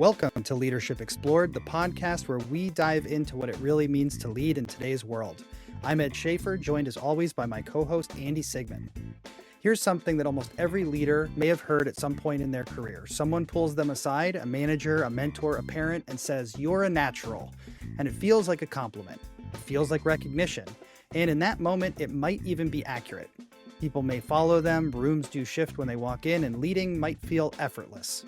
Welcome to Leadership Explored, the podcast where we dive into what it really means to lead in today's world. I'm Ed Schaefer, joined as always by my co-host Andy Siegmund. Here's something that almost every leader may have heard at some point in their career. Someone pulls them aside, a manager, a mentor, a parent, and says, "You're a natural." And it feels like a compliment. It feels like recognition. And in that moment, it might even be accurate. People may follow them, rooms do shift when they walk in, and leading might feel effortless.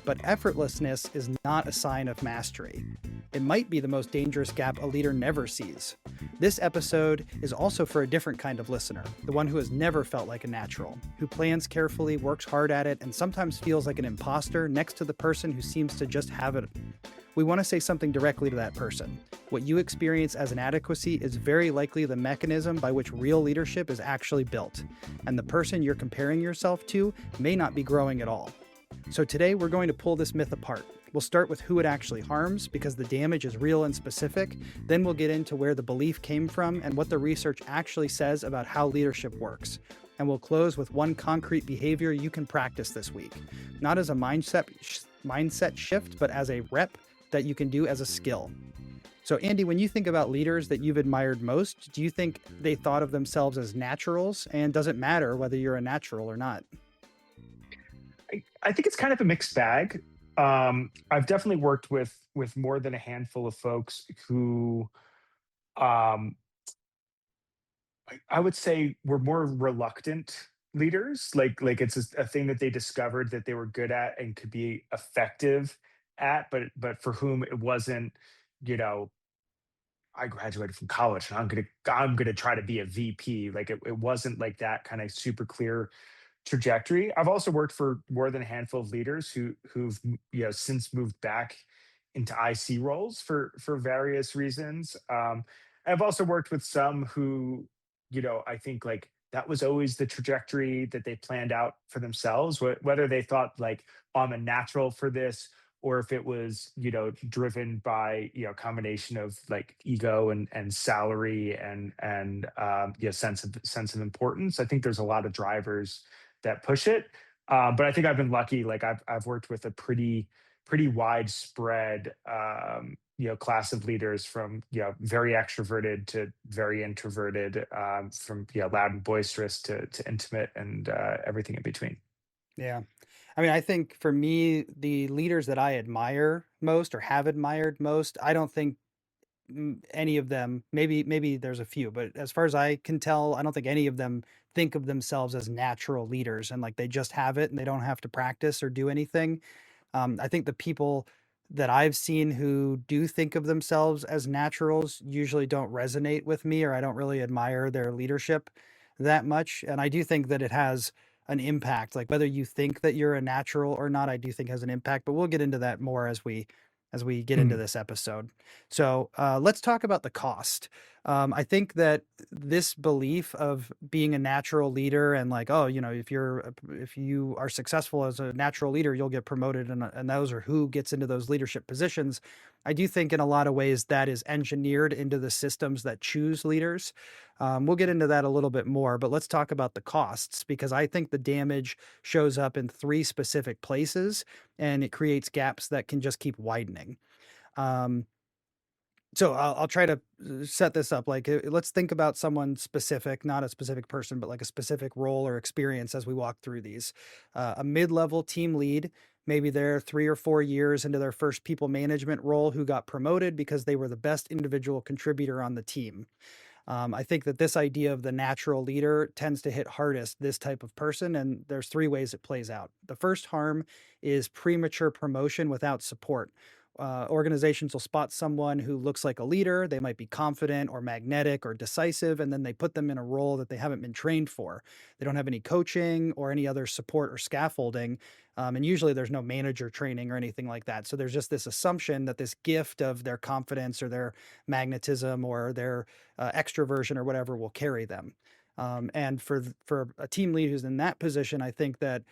But effortlessness is not a sign of mastery. It might be the most dangerous gap a leader never sees. This episode is also for a different kind of listener, the one who has never felt like a natural, who plans carefully, works hard at it, and sometimes feels like an imposter next to the person who seems to just have it. We want to say something directly to that person. What you experience as inadequacy is very likely the mechanism by which real leadership is actually built, and the person you're comparing yourself to may not be growing at all. So today we're going to pull this myth apart. We'll start with who it actually harms because the damage is real and specific. Then we'll get into where the belief came from and what the research actually says about how leadership works. And we'll close with one concrete behavior you can practice this week, not as a mindset shift, but as a rep that you can do as a skill. So Andy, when you think about leaders that you've admired most, do you think they thought of themselves as naturals? And does it matter whether you're a natural or not? I think it's kind of a mixed bag. I've definitely worked with more than a handful of folks who I would say were more reluctant leaders. Like it's a thing that they discovered that they were good at and could be effective at, but for whom it wasn't, you know, I graduated from college and I'm gonna try to be a VP. Like it wasn't like that kind of super clear trajectory. I've also worked for more than a handful of leaders who've since moved back into IC roles for various reasons. I've also worked with some who, I think like that was always the trajectory that they planned out for themselves, whether they thought like, oh, I'm a natural for this, or if it was, driven by, a combination of like ego and salary and sense of importance. I think there's a lot of drivers that push it. But I think I've been lucky. Like I've worked with a pretty widespread class of leaders from very extroverted to very introverted, from loud and boisterous to intimate and everything in between. Yeah. I mean, I think for me, the leaders that I admire most or have admired most, I don't think any of them, maybe there's a few, but as far as I can tell, I don't think any of them think of themselves as natural leaders and like they just have it and they don't have to practice or do anything. I think the people that I've seen who do think of themselves as naturals usually don't resonate with me, or I don't really admire their leadership that much. And I do think that it has an impact, like whether you think that you're a natural or not, I do think has an impact, but we'll get into that more as we get into this episode. So let's talk about the cost. I think that this belief of being a natural leader and like, oh, if you are successful as a natural leader, you'll get promoted, and those are who gets into those leadership positions. I do think in a lot of ways that is engineered into the systems that choose leaders. We'll get into that a little bit more, but let's talk about the costs, because I think the damage shows up in three specific places and it creates gaps that can just keep widening. So I'll try to set this up. Like, let's think about someone specific, not a specific person, but like a specific role or experience as we walk through these. A mid-level team lead, maybe they're 3 or 4 years into their first people management role, who got promoted because they were the best individual contributor on the team. I think that this idea of the natural leader tends to hit hardest this type of person, and there's 3 ways it plays out. The first harm is premature promotion without support. Organizations will spot someone who looks like a leader. They might be confident or magnetic or decisive, and then they put them in a role that they haven't been trained for. They don't have any coaching or any other support or scaffolding. And usually there's no manager training or anything like that. So there's just this assumption that this gift of their confidence or their magnetism or their extroversion or whatever will carry them. And for a team lead who's in that position, I think that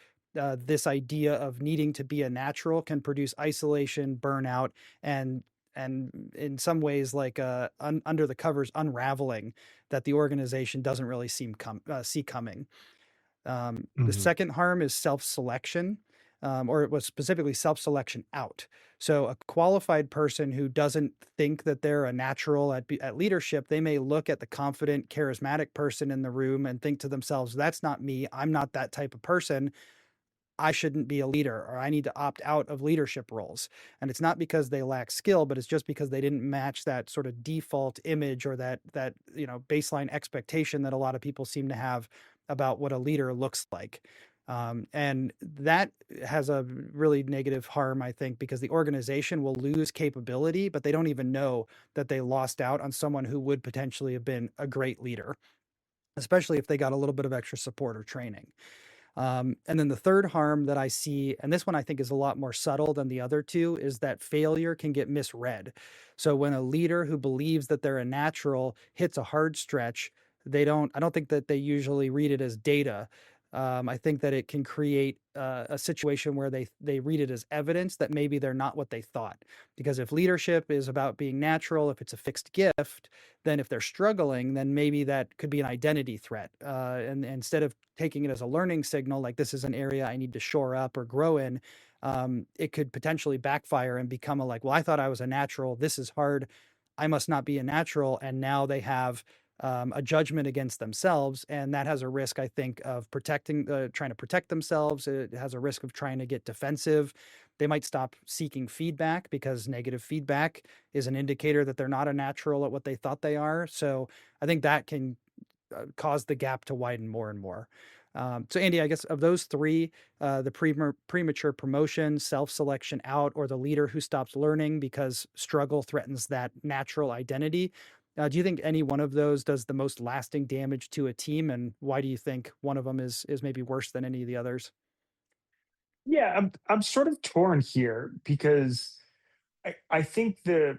this idea of needing to be a natural can produce isolation, burnout, and in some ways like under the covers unraveling that the organization doesn't really see coming. The second harm is self-selection. or it was specifically self-selection out. So a qualified person who doesn't think that they're a natural at leadership, they may look at the confident, charismatic person in the room and think to themselves, "That's not me. I'm not that type of person. I shouldn't be a leader, or I need to opt out of leadership roles." And it's not because they lack skill, but it's just because they didn't match that sort of default image or that baseline expectation that a lot of people seem to have about what a leader looks like. And that has a really negative harm, I think, because the organization will lose capability, but they don't even know that they lost out on someone who would potentially have been a great leader, especially if they got a little bit of extra support or training. And then the third harm that I see, and this one I think is a lot more subtle than the other two, is that failure can get misread. So when a leader who believes that they're a natural hits a hard stretch, I don't think that they usually read it as data. I think that it can create a situation where they read it as evidence that maybe they're not what they thought. Because if leadership is about being natural, if it's a fixed gift, then if they're struggling, then maybe that could be an identity threat. And instead of taking it as a learning signal, like this is an area I need to shore up or grow in, it could potentially backfire and become a like, well, I thought I was a natural. This is hard. I must not be a natural. And now they have a judgment against themselves, and that has a risk, I think, of trying to protect themselves. It has a risk of trying to get defensive. They might stop seeking feedback because negative feedback is an indicator that they're not a natural at what they thought they are. So I think that can cause the gap to widen more and more. So Andy, I guess of those three, the premature promotion, self-selection out, or the leader who stops learning because struggle threatens that natural identity, do you think any one of those does the most lasting damage to a team? And why do you think one of them is maybe worse than any of the others? Yeah, I'm sort of torn here because I think the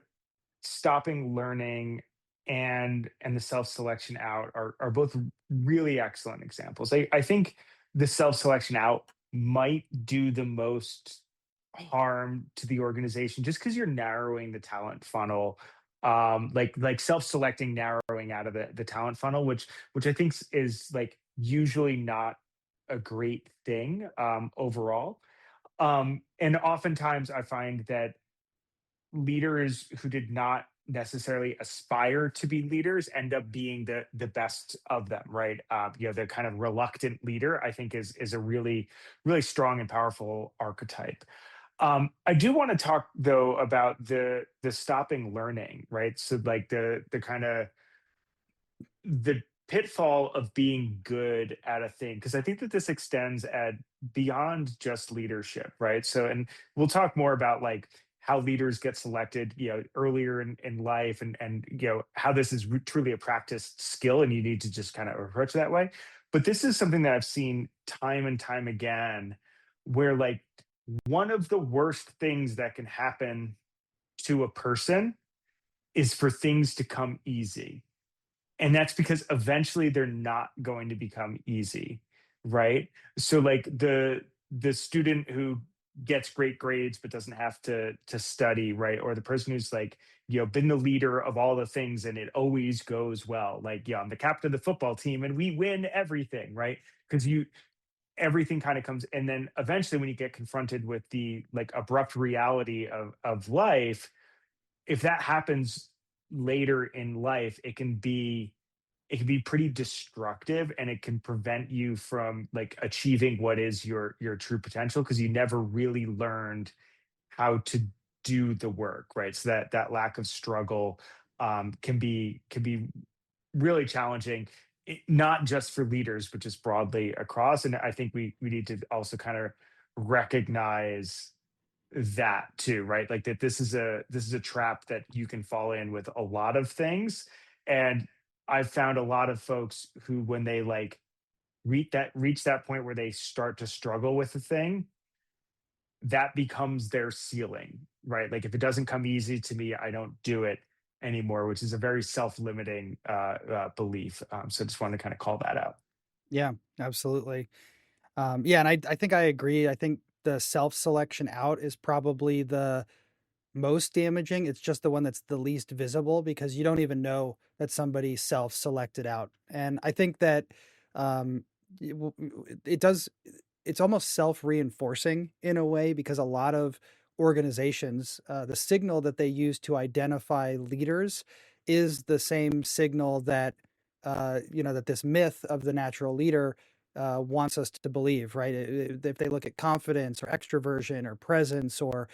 stopping learning and the self-selection out are both really excellent examples. I think the self-selection out might do the most harm to the organization just because you're narrowing the talent funnel. Like self-selecting narrowing out of the talent funnel, which I think is like usually not a great thing overall. And oftentimes I find that leaders who did not necessarily aspire to be leaders end up being the best of them, right? The kind of reluctant leader, I think, is a really strong and powerful archetype. I do want to talk though about the stopping learning, right? So like the kind of the pitfall of being good at a thing, because I think that this extends at beyond just leadership, right? So, and we'll talk more about like how leaders get selected, earlier in life, and how this is truly a practiced skill, and you need to just kind of approach it that way. But this is something that I've seen time and time again, where like one of the worst things that can happen to a person is for things to come easy, and that's because eventually they're not going to become easy, right? So like the student who gets great grades but doesn't have to study, right? Or the person who's like, been the leader of all the things and it always goes well, like, I'm the captain of the football team and we win everything, right? Because you everything kind of comes, and then eventually when you get confronted with the like abrupt reality of life, if that happens later in life, it can be pretty destructive, and it can prevent you from like achieving what is your true potential, because you never really learned how to do the work, right? So that lack of struggle can be really challenging, not just for leaders but just broadly across. And I think we need to also kind of recognize that too, right? Like that this is a trap that you can fall in with a lot of things. And I've found a lot of folks who, when they like reach that point where they start to struggle with the thing, that becomes their ceiling, right? Like if it doesn't come easy to me, I don't do it anymore, which is a very self-limiting belief. So I just wanted to kind of call that out. Yeah, absolutely. Yeah, and I think I agree. I think the self-selection out is probably the most damaging. It's just the one that's the least visible because you don't even know that somebody self-selected out. And I think that um, it does. it's almost self-reinforcing in a way, because a lot of organizations, the signal that they use to identify leaders is the same signal that that this myth of the natural leader wants us to believe, right? If they look at confidence or extroversion or presence or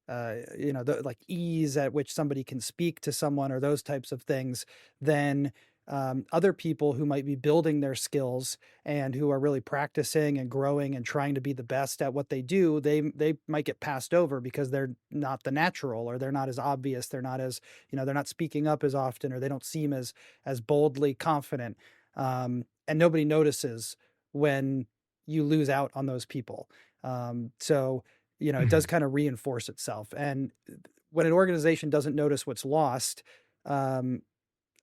like ease at which somebody can speak to someone or those types of things, then other people who might be building their skills and who are really practicing and growing and trying to be the best at what they do, they might get passed over because they're not the natural, or they're not as obvious, they're not as, they're not speaking up as often, or they don't seem as boldly confident. And nobody notices when you lose out on those people. So it does Mhm. kind of reinforce itself. And when an organization doesn't notice what's lost, um,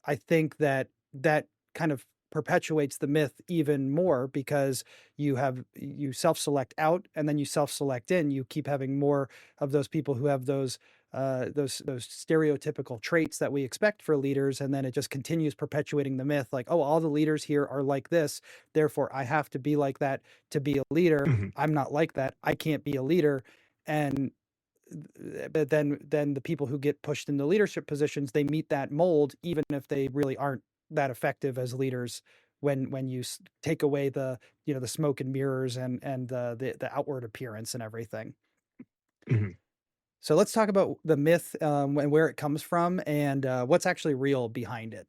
I think that that kind of perpetuates the myth even more, because you self-select out and then you self-select in. You keep having more of those people who have those stereotypical traits that we expect for leaders, and then it just continues perpetuating the myth, like, oh, all the leaders here are like this, therefore I have to be like that to be a leader. Mhm. I'm not like that, I can't be a leader. And but then the people who get pushed into leadership positions, they meet that mold, even if they really aren't that effective as leaders, when you take away the smoke and mirrors and the outward appearance and everything. Mhm. So let's talk about the myth, and where it comes from, and what's actually real behind it.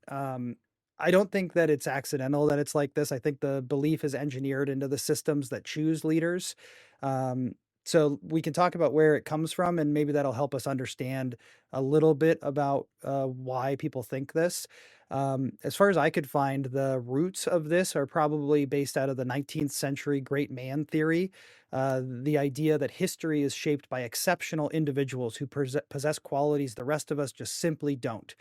I don't think that it's accidental that it's like this. I think the belief is engineered into the systems that choose leaders. Um, so we can talk about where it comes from, and maybe that'll help us understand a little bit about why people think this. As far as I could find, the roots of this are probably based out of the 19th century great man theory, the idea that history is shaped by exceptional individuals who possess qualities the rest of us just simply don't.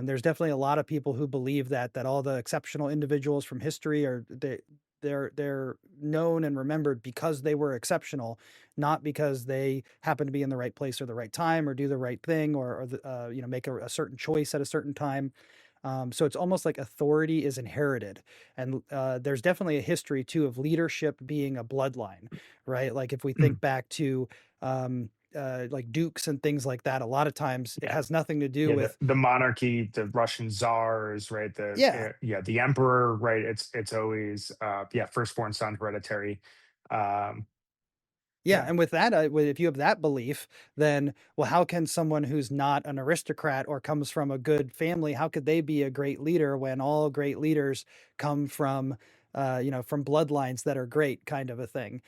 There's definitely a lot of people who believe that all the exceptional individuals from history they're known and remembered because they were exceptional, not because they happen to be in the right place or the right time or do the right thing, or make a certain choice at a certain time. So it's almost like authority is inherited. And there's definitely a history too of leadership being a bloodline, right? Like if we think Mhm. back to like dukes and things like that, a lot of times it Yeah. has nothing to do Yeah, the with, the monarchy, the Russian czars, right? yeah, The emperor, right? It's always yeah, firstborn son, hereditary. Um, yeah. yeah. And with that, if you have that belief, then, well, how can someone who's not an aristocrat or comes from a good family, how could they be a great leader when all great leaders come from bloodlines that are great, kind of a thing?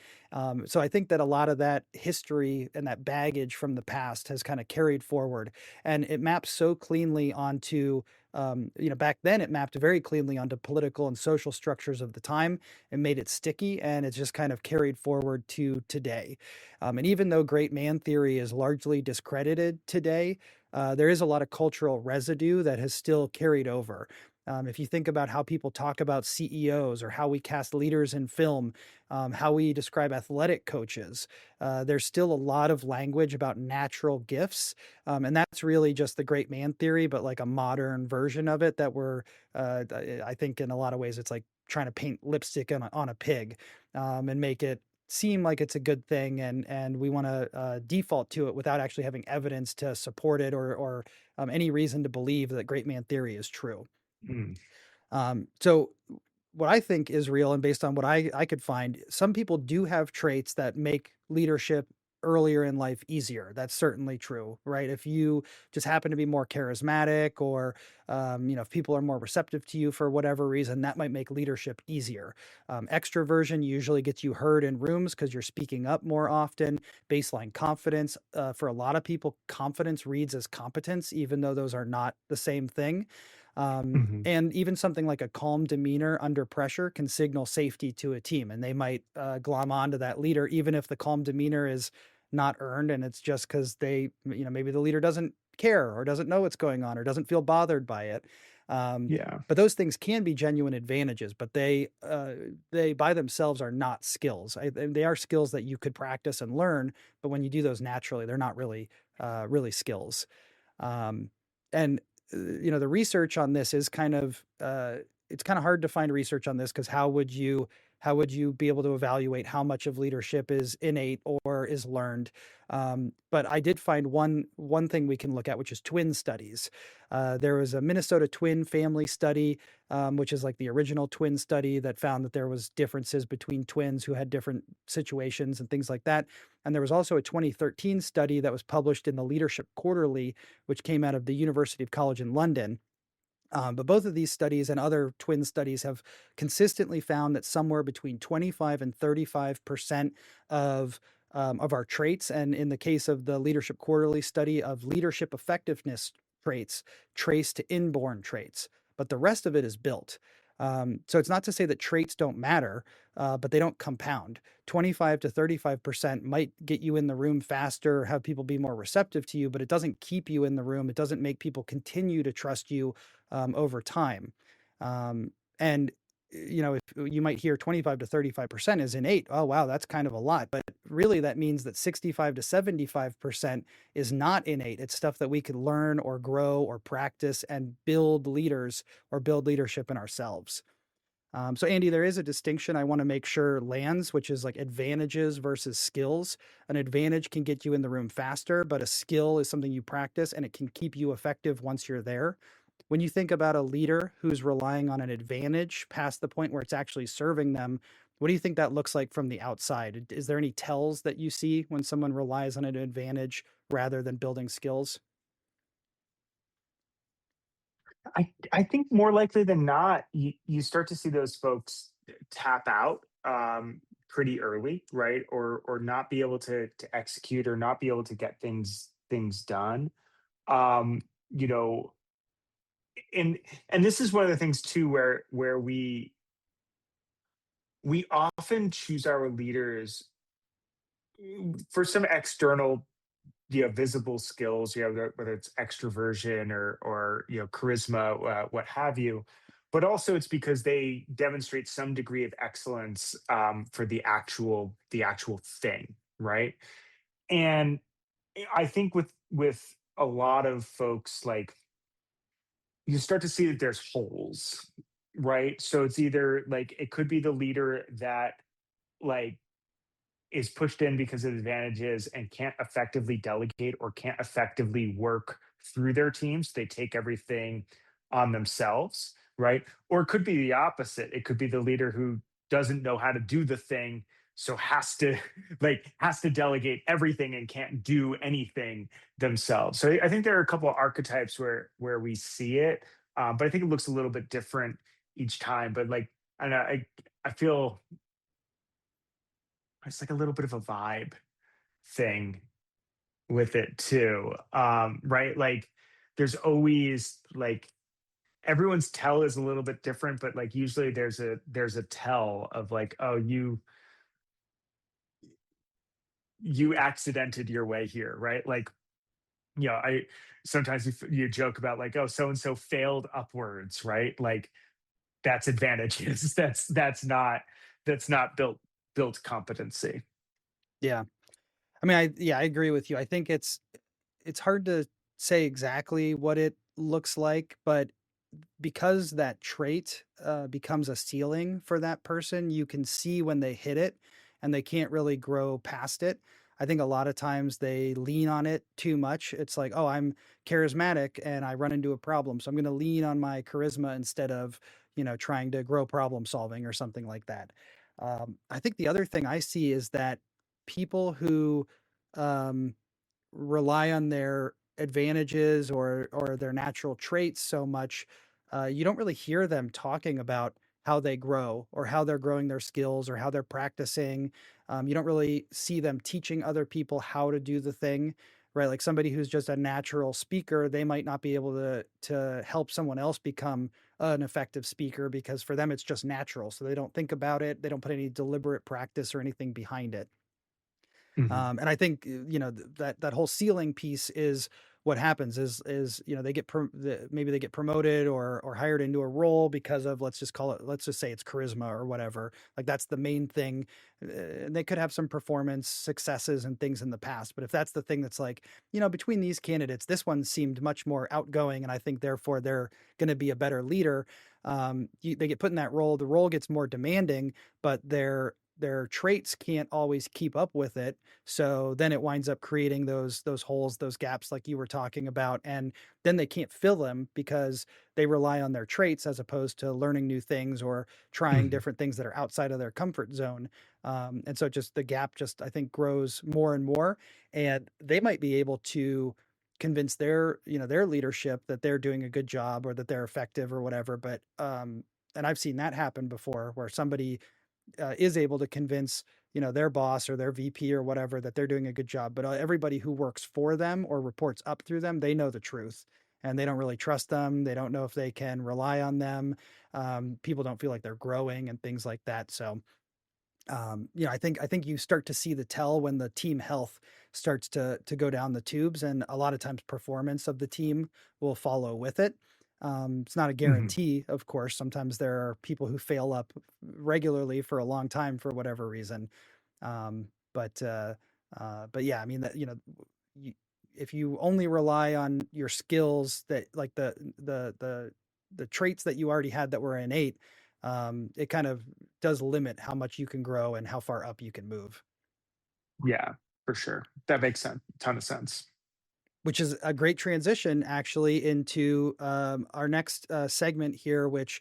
So I think that a lot of that history and that baggage from the past has kind of carried forward, and it maps so cleanly onto, back then it mapped very cleanly onto political and social structures of the time and made it sticky, and it's just kind of carried forward to today. And even though great man theory is largely discredited today, there is a lot of cultural residue that has still carried over. If you think about how people talk about CEOs or how we cast leaders in film, how we describe athletic coaches, there's still a lot of language about natural gifts. And that's really just the great man theory, but like a modern version of it that I think in a lot of ways, it's like trying to paint lipstick on a pig, and make it seem like it's a good thing, and we want to default to it without actually having evidence to support it, or any reason to believe that great man theory is true. Mm. So what I think is real, and based on what I could find, some people do have traits that make leadership earlier in life easier. That's certainly true, right? If you just happen to be more charismatic, or if people are more receptive to you for whatever reason, that might make leadership easier. Extroversion usually gets you heard in rooms because you're speaking up more often. Baseline confidence, for a lot of people, confidence reads as competence, even though those are not the same thing. Mhm. And even something like a calm demeanor under pressure can signal safety to a team, and they might glom onto that leader, even if the calm demeanor is not earned, and it's just because maybe the leader doesn't care or doesn't know what's going on or doesn't feel bothered by it. Um, Yeah. but those things can be genuine advantages, but they by themselves are not skills. They are skills that you could practice and learn, but when you do those naturally, they're not really skills. Um, and the research on this is it's kind of hard to find research on this, because How would you be able to evaluate how much of leadership is innate or is learned? But I did find one thing we can look at, which is twin studies. There was a Minnesota twin family study, which is like the original twin study that found that there was differences between twins who had different situations and things like that. And there was also a 2013 study that was published in the Leadership Quarterly, which came out of the University of College in London. But both of these studies and other twin studies have consistently found that somewhere between 25 and 35% of our traits, and in the case of the Leadership Quarterly study, of leadership effectiveness traits, trace to inborn traits. But the rest of it is built. So it's not to say that traits don't matter, but they don't compound. 25 to 35% might get you in the room faster, have people be more receptive to you, but it doesn't keep you in the room. It doesn't make people continue to trust you over time. And if you might hear 25 to 35% is innate. Oh, wow, that's kind of a lot. But really, that means that 65 to 75% is not innate. It's stuff that we could learn or grow or practice and build leaders or build leadership in ourselves. So, Andy, there is a distinction I want to make sure lands, which is like advantages versus skills. An advantage can get you in the room faster, but a skill is something you practice and it can keep you effective once you're there. When you think about a leader who's relying on an advantage past the point where it's actually serving them, what do you think that looks like from the outside? Is there any tells that you see when someone relies on an advantage rather than building skills? I think more likely than not, you start to see those folks tap out pretty early, right? Or not be able to execute or not be able to get things done. Um, you know, and and this is one of the things too where we often choose our leaders for some external visible skills, whether it's extroversion or charisma, what have you, but also it's because they demonstrate some degree of excellence for the actual thing, right? And I think with a lot of folks, like, you start to see that there's holes, right? So it's either like it could be the leader that, like, is pushed in because of advantages and can't effectively delegate or can't effectively work through their teams. They take everything on themselves, right? Or it could be the opposite. It could be the leader who doesn't know how to do the thing, so has to delegate everything and can't do anything themselves. So I think there are a couple of archetypes where we see it, but I think it looks a little bit different each time. But like, I feel it's like a little bit of a vibe thing with it too. Right? Like, there's always like everyone's tell is a little bit different, but like usually there's a tell of like, oh, you accidented your way here, right? Like, I sometimes you joke about like, oh, so and so failed upwards, right? Like, that's advantages. That's not built competency. Yeah. I mean, I agree with you. I think it's hard to say exactly what it looks like, but because that trait becomes a ceiling for that person, you can see when they hit it and they can't really grow past it. I think a lot of times they lean on it too much. It's like, oh, I'm charismatic and I run into a problem. So I'm going to lean on my charisma instead of, trying to grow problem solving or something like that. I think the other thing I see is that people who um, rely on their advantages or their natural traits so much, you don't really hear them talking about how they grow or how they're growing their skills or how they're practicing. You don't really see them teaching other people how to do the thing, right? Like somebody who's just a natural speaker, they might not be able to help someone else become an effective speaker because for them it's just natural. So they don't think about it. They don't put any deliberate practice or anything behind it. Mhm. And I think that whole ceiling piece is what happens is they maybe they get promoted or hired into a role because of let's just say it's charisma or whatever, like that's the main thing. And they could have some performance successes and things in the past, but if that's the thing that's like, between these candidates, this one seemed much more outgoing and I think therefore they're going to be a better leader. they get put in that role. The role gets more demanding, but their traits can't always keep up with it. So then it winds up creating those holes, those gaps, like you were talking about, and then they can't fill them because they rely on their traits as opposed to learning new things or trying Mhm. different things that are outside of their comfort zone. And so just the gap just I think grows more and more, and they might be able to convince their leadership that they're doing a good job or that they're effective or whatever. But and I've seen that happen before, where somebody is able to convince their boss or their VP or whatever that they're doing a good job, but everybody who works for them or reports up through them, they know the truth, and they don't really trust them. They don't know if they can rely on them. People don't feel like they're growing and things like that. So I think you start to see the tell when the team health starts to go down the tubes, and a lot of times performance of the team will follow with it. It's not a Mhm. guarantee, of course. Sometimes there are people who fail up regularly for a long time for whatever reason. Um, but yeah, I mean that you, if you only rely on your skills that like the traits that you already had that were innate, it kind of does limit how much you can grow and how far up you can move, Yeah, for sure. That makes sense. Ton of sense. which is a great transition actually into our next segment here, which,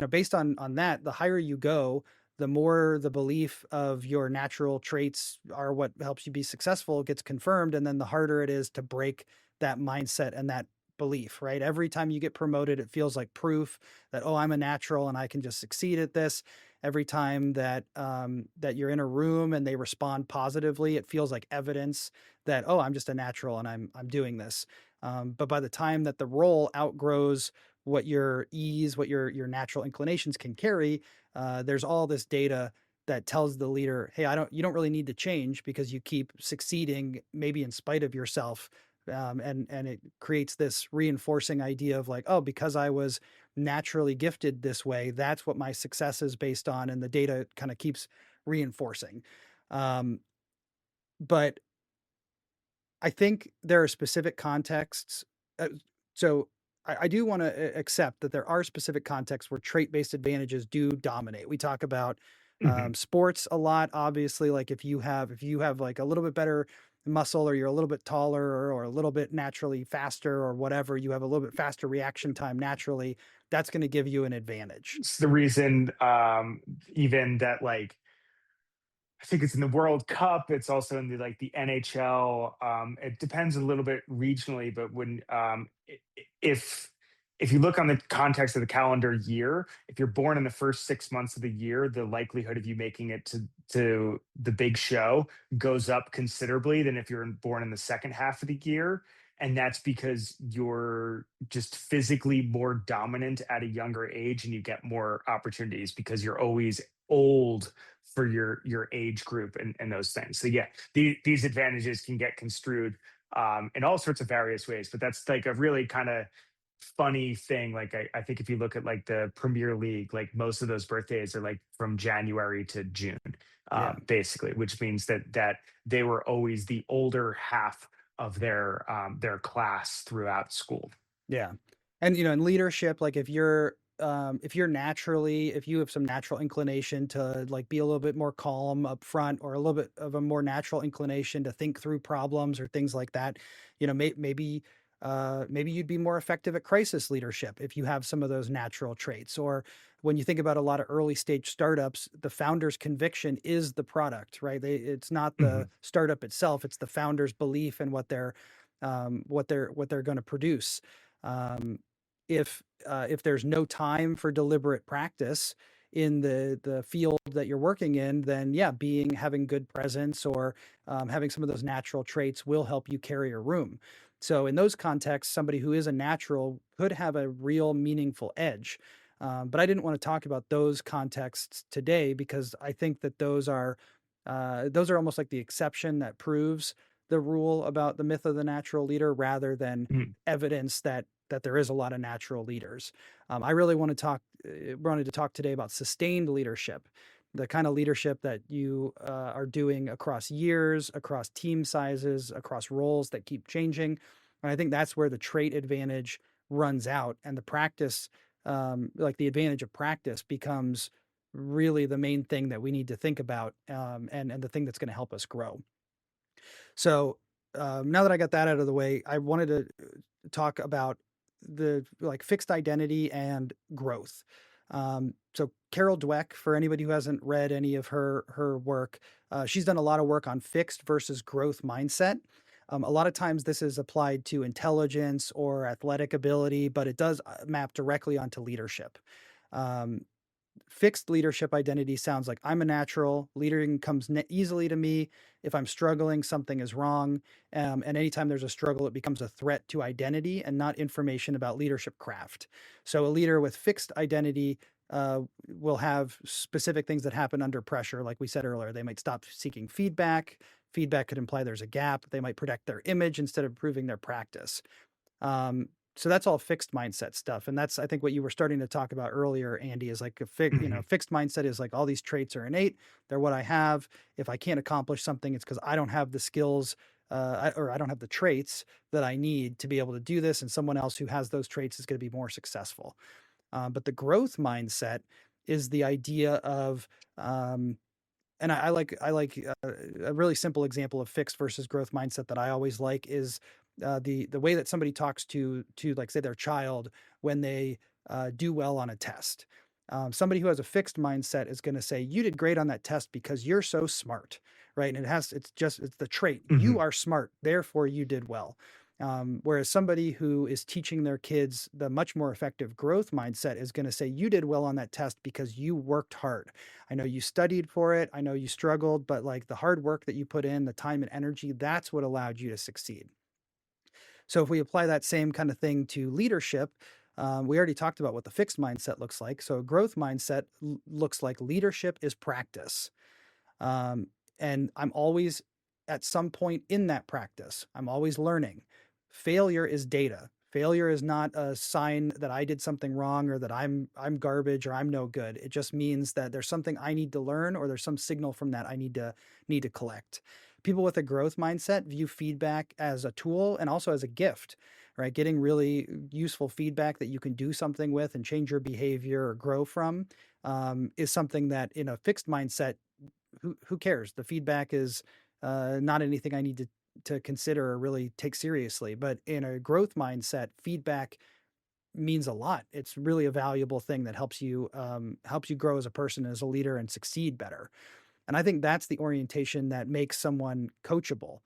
based on that, the higher you go, the more the belief of your natural traits are what helps you be successful gets confirmed. And then the harder it is to break that mindset and that belief, right? Every time you get promoted, it feels like proof that, oh, I'm a natural and I can just succeed at this. Every time that you're in a room and they respond positively, it feels like evidence that, oh, I'm just a natural and I'm doing this. But by the time that the role outgrows what your ease, what your natural inclinations can carry, there's all this data that tells the leader, hey, you don't really need to change because you keep succeeding, maybe in spite of yourself. And it creates this reinforcing idea of like, oh, because I was naturally gifted this way, that's what my success is based on, and the data kind of keeps reinforcing. Um, but I think there are specific contexts. So I do want to accept that there are specific contexts where trait-based advantages do dominate. We talk about Mhm. sports a lot, obviously. Like if you have like a little bit better muscle, or you're a little bit taller, or a little bit naturally faster, or whatever, you have a little bit faster reaction time naturally. That's going to give you an advantage. It's the reason, even that, like, I think it's in the World Cup. It's also in the NHL. It depends a little bit regionally, but when if you look on the context of the calendar year, if you're born in the first 6 months of the year, the likelihood of you making it to the big show goes up considerably than if you're born in the second half of the year. And that's because you're just physically more dominant at a younger age, and you get more opportunities because you're always old for your age group and those things. So yeah, these advantages can get construed in all sorts of various ways, but that's like a really kind of funny thing. Like I think if you look at like the Premier League, like most of those birthdays are like from January to June, Yeah. basically, which means that they were always the older half of their class throughout school. Yeah. And in leadership, like if you have some natural inclination to like be a little bit more calm up front, or a little bit of a more natural inclination to think through problems or things like that, maybe you'd be more effective at crisis leadership if you have some of those natural traits. Or when you think about a lot of early stage startups, the founder's conviction is the product, right? It's not the Mhm. startup itself; it's the founder's belief in what they're going to produce. Um, if there's no time for deliberate practice in the field that you're working in, then yeah, having good presence, or having some of those natural traits will help you carry a room. So in those contexts, somebody who is a natural could have a real meaningful edge. But I didn't want to talk about those contexts today because I think that those are almost like the exception that proves the rule about the myth of the natural leader, rather than Mhm. evidence that there is a lot of natural leaders. I really wanted to talk today about sustained leadership, the kind of leadership that you are doing across years, across team sizes, across roles that keep changing. And I think that's where the trait advantage runs out, and the practice like the advantage of practice becomes really the main thing that we need to think about, and the thing that's going to help us grow. So now that I got that out of the way, I wanted to talk about the like fixed identity and growth. So Carol Dweck, for anybody who hasn't read any of her work, she's done a lot of work on fixed versus growth mindset. A lot of times this is applied to intelligence or athletic ability, but it does map directly onto leadership. Um, Fixed leadership identity sounds like I'm a natural. Leading comes easily to me. If I'm struggling, something is wrong. And anytime there's a struggle, it becomes a threat to identity and not information about leadership craft. So a leader with fixed identity will have specific things that happen under pressure. Like we said earlier, they might stop seeking feedback. Feedback could imply there's a gap. They might protect their image instead of improving their practice. So that's all fixed mindset stuff. And that's, I think, what you were starting to talk about earlier, Andy, is like Mhm. fixed mindset is like all these traits are innate. They're what I have. If I can't accomplish something, it's because I don't have the skills, or I don't have the traits that I need to be able to do this. And someone else who has those traits is going to be more successful. But the growth mindset is the idea of, and a really simple example of fixed versus growth mindset that I always like is the way that somebody talks to like say their child when they do well on a test. Somebody who has a fixed mindset is going to say, "You did great on that test because you're so smart," right? And it's the trait, you Mhm. are smart, therefore you did well. Whereas somebody who is teaching their kids the much more effective growth mindset is going to say, "You did well on that test because you worked hard. I know you studied for it. I know you struggled, but like the hard work that you put in, the time and energy, that's what allowed you to succeed." So if we apply that same kind of thing to leadership, we already talked about what the fixed mindset looks like. So a growth mindset looks like leadership is practice. Um, and I'm always at some point in that practice. I'm always learning. Failure is data. Failure is not a sign that I did something wrong or that I'm garbage or I'm no good. It just means that there's something I need to learn or there's some signal from that I need to collect. People with a growth mindset view feedback as a tool and also as a gift, right? Getting really useful feedback that you can do something with and change your behavior or grow from, is something that in a fixed mindset, who cares? The feedback is not anything I need to consider or really take seriously. But in a growth mindset, feedback means a lot. It's really a valuable thing that helps you grow as a person, as a leader, and succeed better. And I think that's the orientation that makes someone coachable.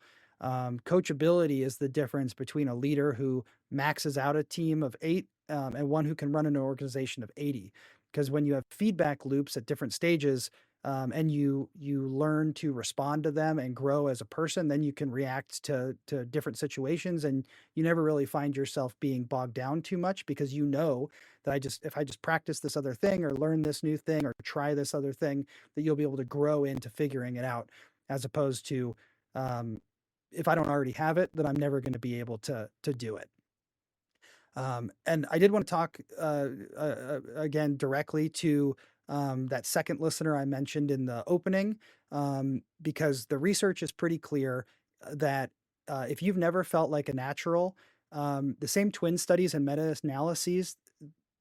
Coachability is the difference between a leader who maxes out a team of 8, and one who can run an organization of 80. Because when you have feedback loops at different stages, and you learn to respond to them and grow as a person, then you can react to different situations, and you never really find yourself being bogged down too much because you know that if I just practice this other thing or learn this new thing or try this other thing, that you'll be able to grow into figuring it out, as opposed to, um, if I don't already have it, then I'm never going to be able to do it. And I did want to talk again directly to that second listener I mentioned in the opening, because the research is pretty clear that if you've never felt like a natural, the same twin studies and meta-analyses,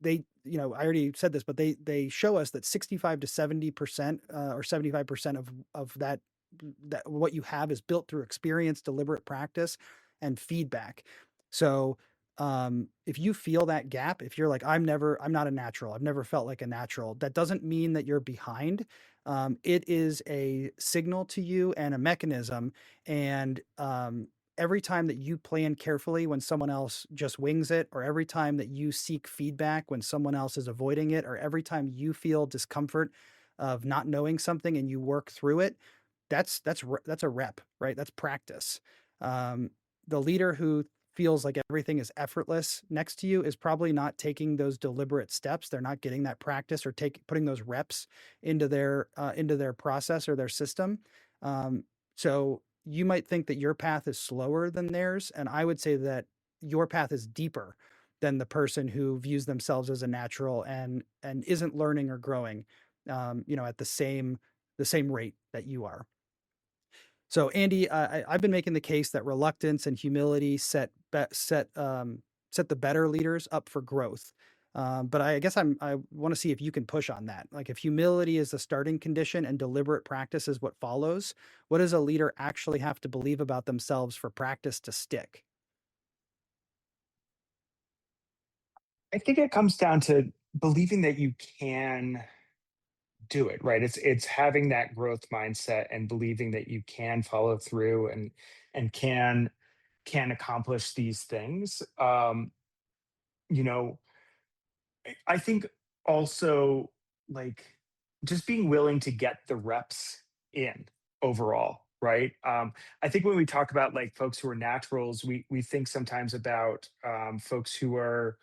I already said this, but they show us that 65 to 70%, or 75% of that what you have is built through experience, deliberate practice, and feedback. So if you feel that gap, if you're like, I'm not a natural, I've never felt like a natural, that doesn't mean that you're behind. It is a signal to you and a mechanism. And every time that you plan carefully when someone else just wings it, or every time that you seek feedback when someone else is avoiding it, or every time you feel discomfort of not knowing something and you work through it, that's a rep, right? That's practice. Um, the leader who feels like everything is effortless next to you is probably not taking those deliberate steps. They're not getting that practice or putting those reps into their process or their system. So you might think that your path is slower than theirs, and I would say that your path is deeper than the person who views themselves as a natural and isn't learning or growing, at the same rate that you are. So, Andy, I've been making the case that reluctance and humility set the better leaders up for growth. But I guess I want to see if you can push on that. Like if humility is the starting condition and deliberate practice is what follows, what does a leader actually have to believe about themselves for practice to stick? I think it comes down to believing that you can do it, right? It's having that growth mindset and believing that you can follow through and can accomplish these things. You know, I think also like just being willing to get the reps in overall, right? I think when we talk about like folks who are naturals, we think sometimes about folks who've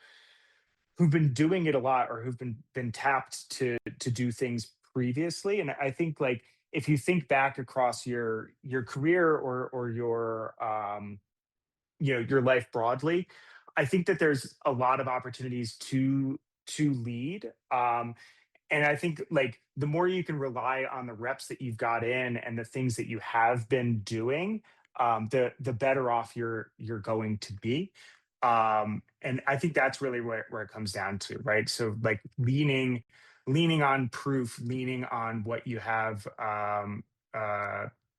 been doing it a lot or who've been tapped to do things previously. And I think like if you think back across your career or your your life broadly, I think that there's a lot of opportunities to lead. And I think like the more you can rely on the reps that you've got in and the things that you have been doing, the better off you're going to be. And I think that's really where it comes down to, right? So like leaning on proof, leaning on what you uh,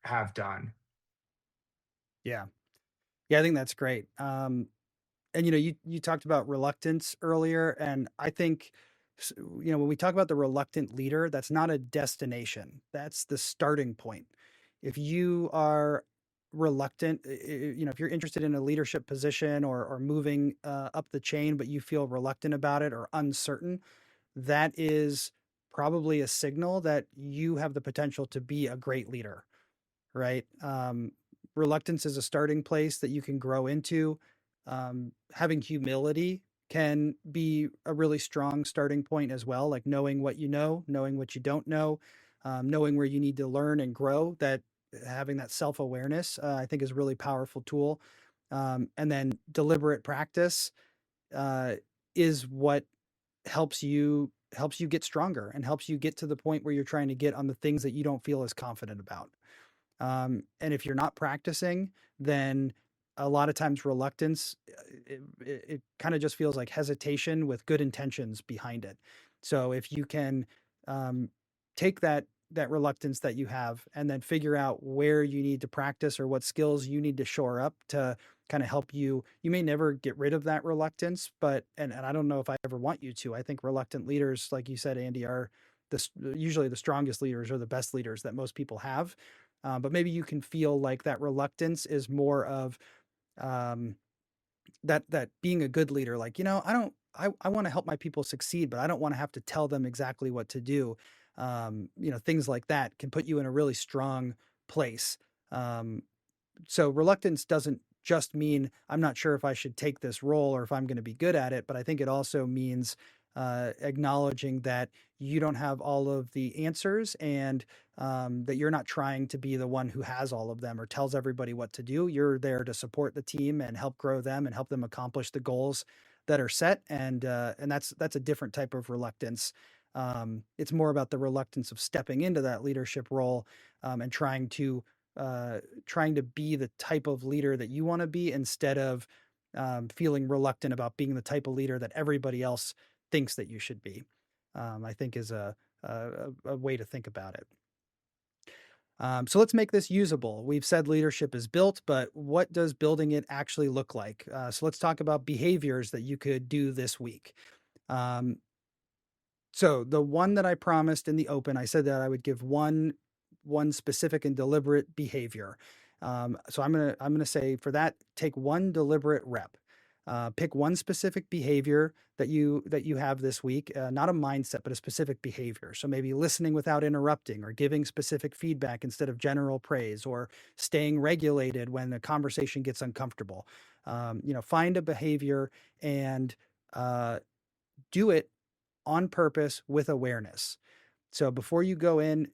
have done. Yeah. Yeah, I think that's great. And you talked about reluctance earlier, and I think when we talk about the reluctant leader, that's not a destination. That's the starting point. If you are reluctant, if you're interested in a leadership position or moving up the chain, but you feel reluctant about it or uncertain, that is probably a signal that you have the potential to be a great leader, right? Reluctance is a starting place that you can grow into. Having humility can be a really strong starting point as well, like knowing what you know, knowing what you don't know, knowing where you need to learn and grow. That having that self awareness, I think, is a really powerful tool. And then deliberate practice uh, is what helps you get stronger and helps you get to the point where you're trying to get on the things that you don't feel as confident about. And if you're not practicing, then a lot of times reluctance, it kind of just feels like hesitation with good intentions behind it. So if you can um, take that reluctance that you have and then figure out where you need to practice or what skills you need to shore up to kind of help you may never get rid of that reluctance, but and I don't know if I ever want you to. I think reluctant leaders, like you said, Andy, are usually the strongest leaders or the best leaders that most people have. But maybe you can feel like that reluctance is more of um, that being a good leader. Like, I don't, I want to help my people succeed, but I don't want to have to tell them exactly what to do. Things like that can put you in a really strong place. Um, so reluctance doesn't just mean I'm not sure if I should take this role or if I'm going to be good at it, but I think it also means acknowledging that you don't have all of the answers and that you're not trying to be the one who has all of them or tells everybody what to do. You're there to support the team and help grow them and help them accomplish the goals that are set, and that's a different type of reluctance. It's more about the reluctance of stepping into that leadership role and trying to be the type of leader that you want to be instead of feeling reluctant about being the type of leader that everybody else thinks that you should be. I think is a way to think about it. So let's make this usable. We've said leadership is built, but what does building it actually look like? So let's talk about behaviors that you could do this week. Um, so the one that I promised in the open, I said that I would give one specific and deliberate behavior. So I'm gonna say for that, take one deliberate rep. Pick one specific behavior that you have this week, not a mindset, but a specific behavior. So maybe listening without interrupting, or giving specific feedback instead of general praise, or staying regulated when the conversation gets uncomfortable. Find a behavior and do it on purpose with awareness. So before you go in,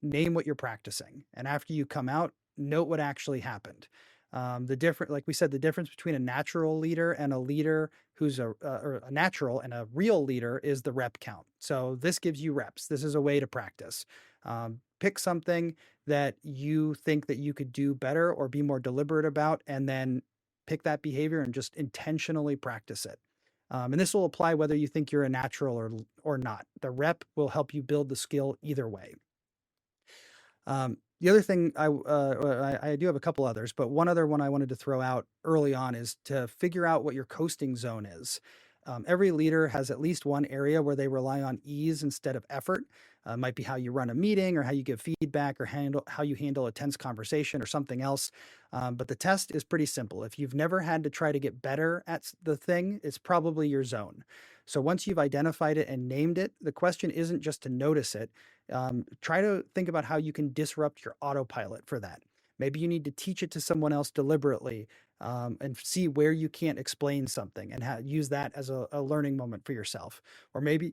name what you're practicing. And after you come out, note what actually happened. Like we said, the difference between a natural leader and a leader who's or a natural and a real leader is the rep count. So this gives you reps. This is a way to practice. Pick something that you think that you could do better or be more deliberate about, and then pick that behavior and just intentionally practice it. And this will apply whether you think you're a natural or not. The rep will help you build the skill either way. The other thing I do have a couple others, but one other one I wanted to throw out early on is to figure out what your coasting zone is. Every leader has at least one area where they rely on ease instead of effort. Might be how you run a meeting or how you give feedback or how you handle a tense conversation or something else. But the test is pretty simple. If you've never had to try to get better at the thing, it's probably your zone. So once you've identified it and named it, the question isn't just to notice it. Try to think about how you can disrupt your autopilot for that. Maybe you need to teach it to someone else deliberately, and see where you can't explain something and use that as a learning moment for yourself. Or maybe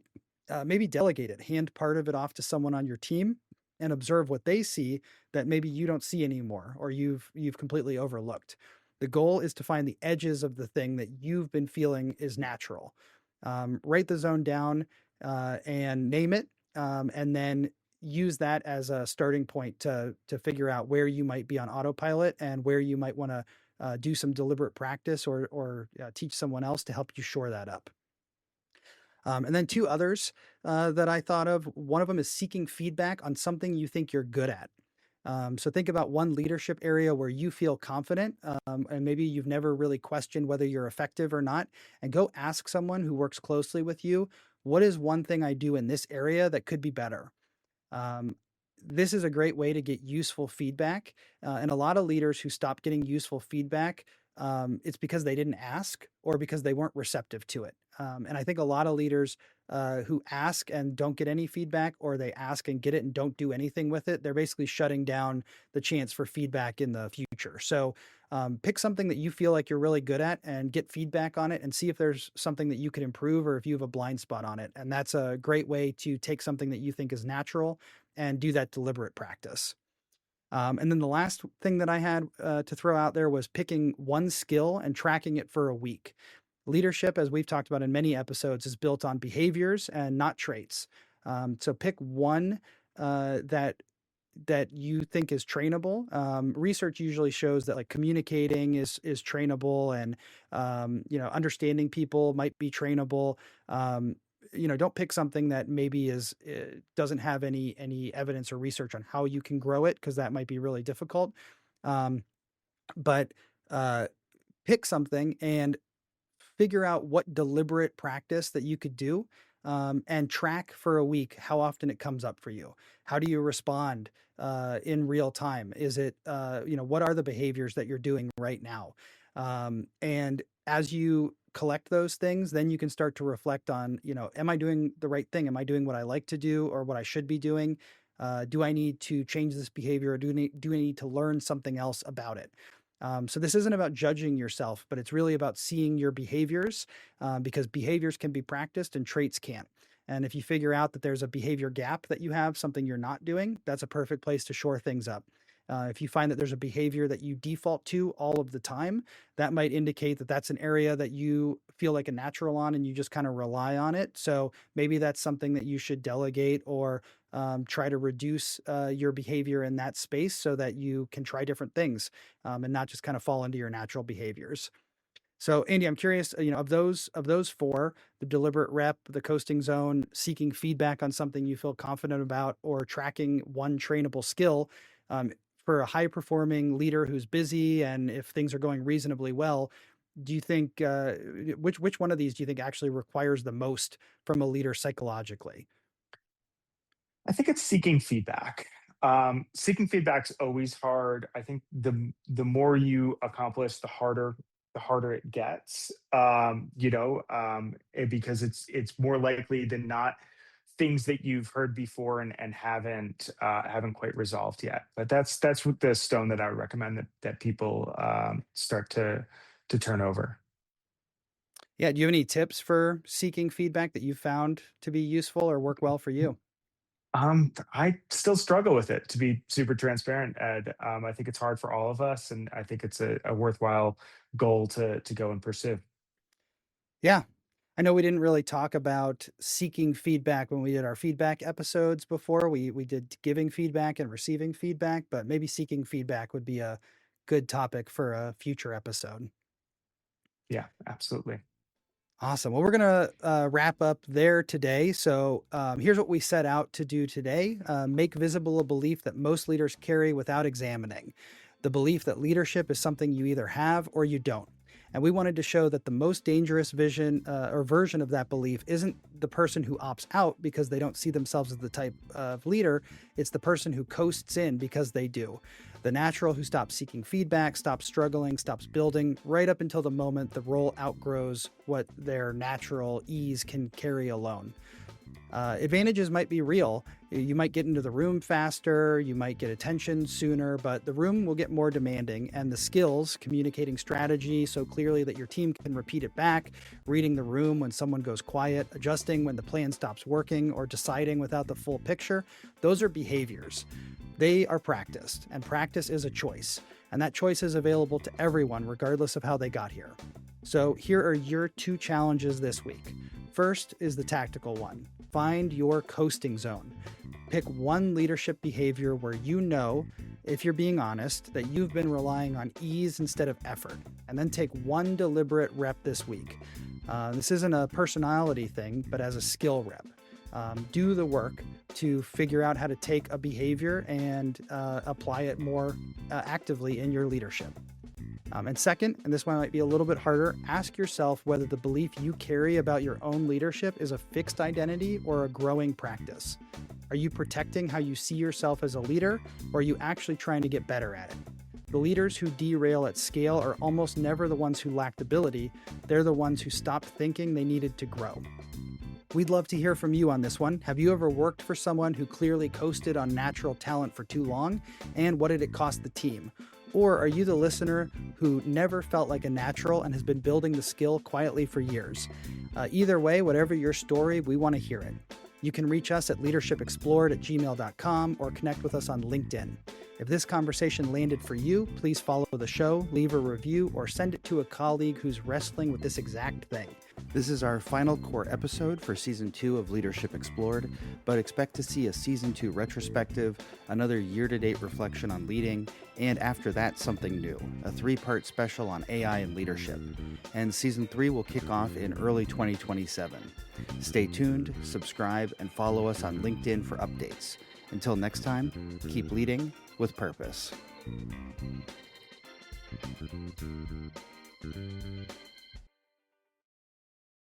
delegate it, hand part of it off to someone on your team and observe what they see that maybe you don't see anymore or you've completely overlooked. The goal is to find the edges of the thing that you've been feeling is natural. Write the zone down, and name it, and then use that as a starting point to figure out where you might be on autopilot and where you might want to do some deliberate practice or teach someone else to help you shore that up. And then two others that I thought of. One of them is seeking feedback on something you think you're good at. So think about one leadership area where you feel confident, and maybe you've never really questioned whether you're effective or not, and go ask someone who works closely with you, what is one thing I do in this area that could be better? Um, this is a great way to get useful feedback. And a lot of leaders who stop getting useful feedback, it's because they didn't ask or because they weren't receptive to it. And I think a lot of leaders who ask and don't get any feedback, or they ask and get it and don't do anything with it, they're basically shutting down the chance for feedback in the future. So pick something that you feel like you're really good at and get feedback on it and see if there's something that you could improve or if you have a blind spot on it. And that's a great way to take something that you think is natural and do that deliberate practice. And then the last thing that I had to throw out there was picking one skill and tracking it for a week. Leadership, as we've talked about in many episodes, is built on behaviors and not traits. So pick one that you think is trainable. Research usually shows that like communicating is trainable, and understanding people might be trainable. Don't pick something that maybe is doesn't have any evidence or research on how you can grow it, because that might be really difficult. Um, but pick something and figure out what deliberate practice that you could do, and track for a week how often it comes up for you. How do you respond in real time? Is it, what are the behaviors that you're doing right now? And as you collect those things, then you can start to reflect on, am I doing the right thing? Am I doing what I like to do or what I should be doing? Do I need to change this behavior, or do I need to learn something else about it? So this isn't about judging yourself, but it's really about seeing your behaviors, because behaviors can be practiced and traits can't. And if you figure out that there's a behavior gap that you have, something you're not doing, that's a perfect place to shore things up. If you find that there's a behavior that you default to all of the time, that might indicate that that's an area that you feel like a natural on and you just kind of rely on it. So maybe that's something that you should delegate, or try to reduce your behavior in that space so that you can try different things, and not just kind of fall into your natural behaviors. So, Andy, I'm curious, of those four, the deliberate rep, the coasting zone, seeking feedback on something you feel confident about, or tracking one trainable skill, um, for a high performing leader who's busy and if things are going reasonably well, do you think which one of these do you think actually requires the most from a leader psychologically? I think it's seeking feedback. Seeking feedback's always hard. I think the more you accomplish, the harder it gets. Because it's more likely than not things that you've heard before and haven't quite resolved yet. But that's what the stone that I would recommend that people start to turn over. Yeah, do you have any tips for seeking feedback that you found to be useful or work well for you? I still struggle with it, to be super transparent, Ed. I think it's hard for all of us, and I think it's a worthwhile goal to go and pursue. Yeah. I know we didn't really talk about seeking feedback when we did our feedback episodes before. We did giving feedback and receiving feedback, but maybe seeking feedback would be a good topic for a future episode. Yeah, absolutely. Awesome. Well, we're going to wrap up there today. So here's what we set out to do today. Make visible a belief that most leaders carry without examining. The belief that leadership is something you either have or you don't. And we wanted to show that the most dangerous vision or version of that belief isn't the person who opts out because they don't see themselves as the type of leader. It's the person who coasts in because they do. The natural who stops seeking feedback, stops struggling, stops building, right up until the moment the role outgrows what their natural ease can carry alone. Advantages might be real. You might get into the room faster, you might get attention sooner, but the room will get more demanding, and the skills, communicating strategy so clearly that your team can repeat it back, reading the room when someone goes quiet, adjusting when the plan stops working, or deciding without the full picture, those are behaviors. They are practiced, and practice is a choice, and that choice is available to everyone regardless of how they got here. So here are your 2 challenges this week. First is the tactical one. Find your coasting zone. Pick one leadership behavior where you know, if you're being honest, that you've been relying on ease instead of effort, and then take one deliberate rep this week. This isn't a personality thing, but as a skill rep. Do the work to figure out how to take a behavior and apply it more actively in your leadership. And second, and this one might be a little bit harder, ask yourself whether the belief you carry about your own leadership is a fixed identity or a growing practice. Are you protecting how you see yourself as a leader, or are you actually trying to get better at it? The leaders who derail at scale are almost never the ones who lacked ability. They're the ones who stopped thinking they needed to grow. We'd love to hear from you on this one. Have you ever worked for someone who clearly coasted on natural talent for too long? And what did it cost the team? Or are you the listener who never felt like a natural and has been building the skill quietly for years? Either way, whatever your story, we want to hear it. You can reach us at leadershipexplored@gmail.com or connect with us on LinkedIn. If this conversation landed for you, please follow the show, leave a review, or send it to a colleague who's wrestling with this exact thing. This is our final core episode for Season 2 of Leadership Explored, but expect to see a Season 2 retrospective, another year-to-date reflection on leading, and after that, something new, a 3-part special on AI and leadership. And Season 3 will kick off in early 2027. Stay tuned, subscribe, and follow us on LinkedIn for updates. Until next time, keep leading with purpose.